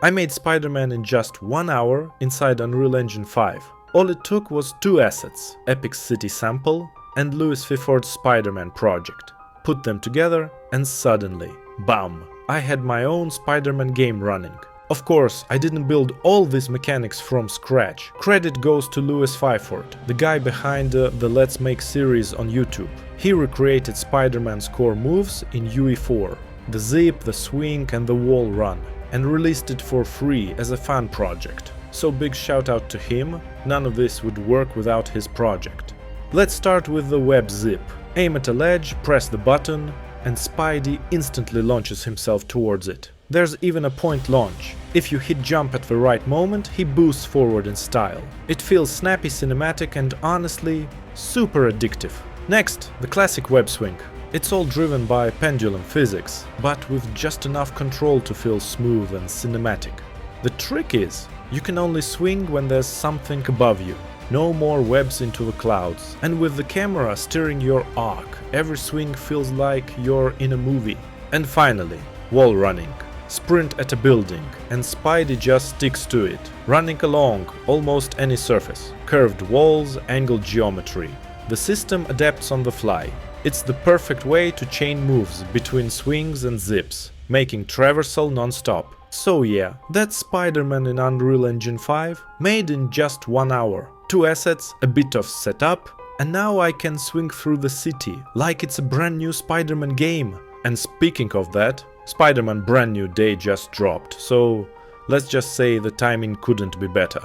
I made Spider-Man in just 1 hour inside Unreal Engine 5. All it took was 2 assets, Epic City Sample and Lewis Fiford's Spider-Man project. Put them together and suddenly, bam, I had my own Spider-Man game running. Of course, I didn't build all these mechanics from scratch. Credit goes to Lewis Fiford, the guy behind the Let's Make series on YouTube. He recreated Spider-Man's core moves in UE4, the zip, the swing and the wall run, and released it for free as a fan project. So big shout out to him, none of this would work without his project. Let's start with the web zip. Aim at a ledge, press the button, and Spidey instantly launches himself towards it. There's even a point launch. If you hit jump at the right moment, he boosts forward in style. It feels snappy, cinematic and honestly, super addictive. Next, the classic web swing. It's all driven by pendulum physics, but with just enough control to feel smooth and cinematic. The trick is, you can only swing when there's something above you. No more webs into the clouds. And with the camera steering your arc, every swing feels like you're in a movie. And finally, wall running. Sprint at a building, and Spidey just sticks to it, running along almost any surface. Curved walls, angled geometry. The system adapts on the fly. It's the perfect way to chain moves between swings and zips, making traversal non-stop. So yeah, that's Spider-Man in Unreal Engine 5, made in just 1 hour. 2 assets, a bit of setup, and now I can swing through the city like it's a brand new Spider-Man game. And speaking of that, Spider-Man brand new day just dropped, so let's just say the timing couldn't be better.